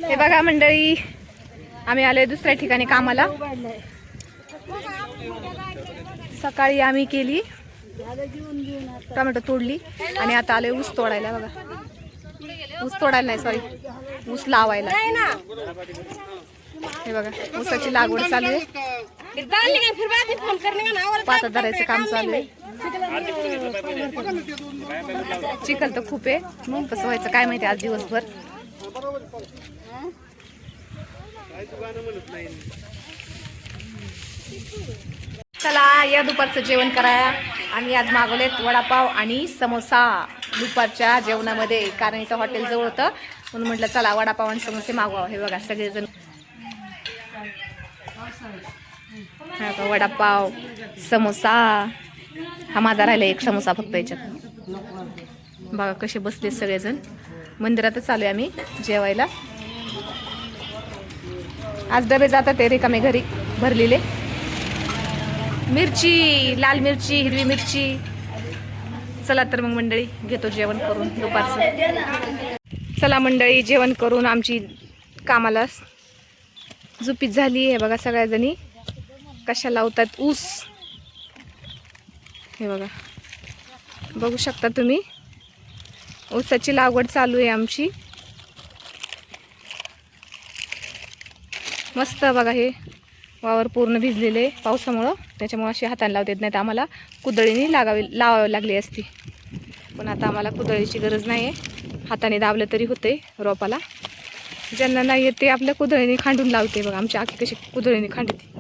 हे बघा मंडळी, आम्ही आलोय दुसऱ्या ठिकाणी कामाला. सकाळी आम्ही केली टोमॅटो तोडली आणि आता आलोय ऊस तोडायला. बघा, ऊस तोडायला नाही, सॉरी, ऊस लावायला. हे बघा, ऊसाची लागवड चालू आहे, पाता धरायचं काम चालू आहे. चिखल तर खूप आहे, मग कसं व्हायचं काय माहिती आज दिवसभर. चला या दुपारचं जेवण कराया. आम्ही आज मागवलेत वडापाव आणि समोसा दुपारच्या जेवणामध्ये, कारण इथं हॉटेल जवळ होतं म्हणून म्हटलं चला वडापाव आणि समोसे मागवा. हे बघा सगळेजण, वडापाव समोसा, हा माझा राहिला एक समोसा फक्त याच्यात. बघा कसे बसले सगळेजण. मंदिरातच चालू आहे आम्ही जेवायला. आज डबे जातात ते रिकामे घरी भरलेले. मिरची, लाल मिरची, हिरवी मिरची. चला तर मग मंडळी घेतो जेवण करून दुपारचं. चला मंडळी जेवण करून आमची कामाला झुपीत झाली. हे बघा सगळ्याजणी कशा लावतात ऊस. हे बघा, बघू शकता तुम्ही, ऊसाची लागवड चालू आहे आमची. मस्त बघा, हे वावर पूर्ण भिजलेले पावसामुळं, त्याच्यामुळे अशी हाताने लावता येत नाही. तर आम्हाला कुदळीने लावावी लागली असती, पण आता आम्हाला कुदळीची गरज नाही आहे. हाताने दाबलं तरी होते रोपाला. ज्यांना नाही येत ते आपल्या कुदळीने खांडून लावते. बघा आमची आखी कशी कुदळीने खांडते.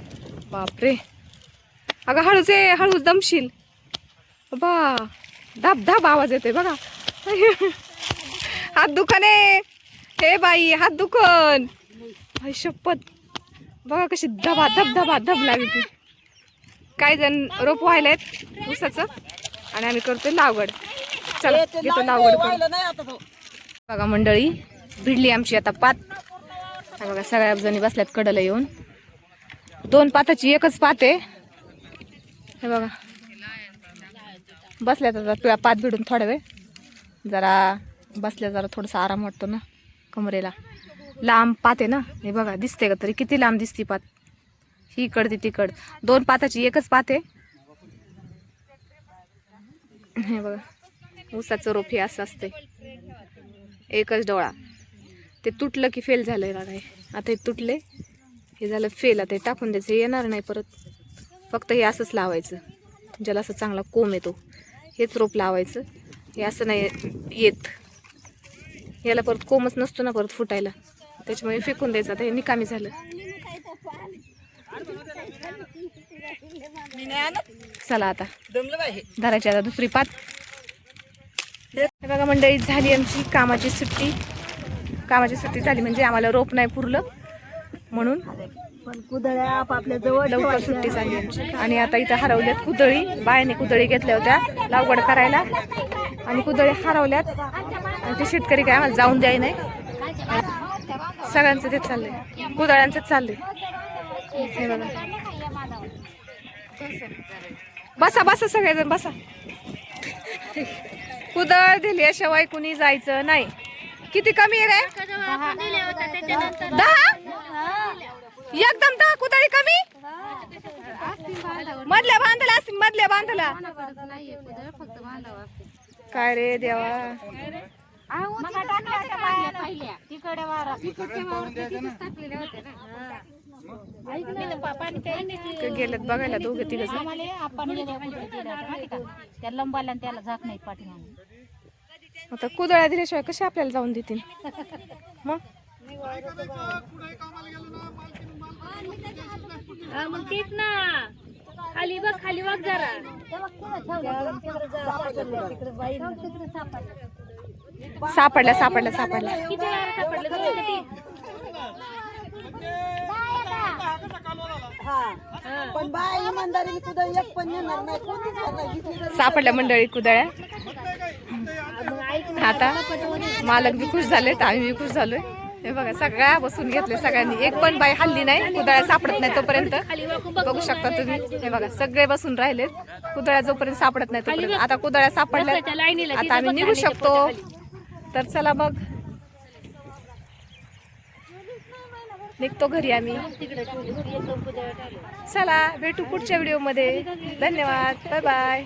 बापरे, अगं हळूच आहे, हळूच दमशील. बा, धाप धाप आवाज येतोय बघा. हात दुखणे, हे बाई हात दुखन. भाई शपथ, बघा कशी धबा धब धबा धब लागते. काही जण रोप व्हायलात ऊसाचं आणि आम्ही करतोय लागवड. चला घेतो लागवड करू. बघा मंडळी, भिडली आमची आता पात. बघा सगळ्या जणी बसल्यात कडला येऊन. 2 पाताची एकच पात आहे. हे बघा बसल्यात आता पात भिडून थोडा वेळ. जरा बसल्या जरा थोडासा आराम वाटतो ना कमरेला. लांब पात आहे ना, हे बघा दिसते का तरी किती लांब दिसती पात. ही इकड ती तिकड, 2 पाताची एकच पात आहे. हे बघा ऊसाचं रोप हे असं असते, एकच डोळा. ते तुटलं की फेल झालंय बघा. आता हे तुटले, हे झालं फेल. आता हे टाकून द्यायचं, येणार नाही परत. फक्त हे असंच लावायचं, ज्याला असं चांगला कोंब येतो हेच रोप लावायचं. हे असं नाही येत, याला परत कोंबच नसतो ना परत फुटायला, त्याच्यामुळे फेकून द्यायचं. आता हे निकामी झालं. चला आता धरायची आता दुसरी पात. बघा मंडळी, झाली आमची कामाची सुट्टी. कामाची सुट्टी झाली म्हणजे आम्हाला रोप नाही पुरलं म्हणून, पण कुदळ्या आपापल्या जवळ लवकर सुट्टी झाली आमची. आणि आता इथं हरवल्यात कुदळी. बायाने कुदळी घेतल्या होत्या लागवड करायला आणि कुदळी हरवल्यात. आणि ते शेतकरी काय आम्हाला जाऊन द्याय नाही. सगळ्यांचं तेच चाललंय, कुदळ्यांचंच चाललंय. हे बघा, बसा बसा सगळेजण बसा. कुदळ दिल्याशिवाय कुणी जायचं नाही. किती कमी आहे रे? 10? एकदम 10 कुदळी कमी. मधल्या बांधला असतील, मधल्या बांधला. काय रे देवा, गेलेत बघायला दोघे तिघ. आता कुदळ्या दिल्याशिवाय कसे आपल्याला जाऊन देतील मग. खाली बघ, खाली बघ जरा. सापडल्या सापडल्या सापडल्या. सापडल्या मंडळी कुदळ्या. आता मालक बी खुश झालेत, आम्ही बी खुश झालोय. हे बघा सगळ्या बसून घेतले सगळ्यांनी. एक पण बाई हल्ली नाही, कुदळ्या सापडत नाही तोपर्यंत. बघू शकता तुम्ही, हे बघा सगळे बसून राहिलेत. कुदळ्या जोपर्यंत सापडत नाही तोपर्यंत. आता कुदळ्या सापडल्या, आता आम्ही निघू शकतो. तर चला मग निघतो घरी आम्ही. चला भेटू पुढच्या व्हिडिओमध्ये. धन्यवाद. Bye bye.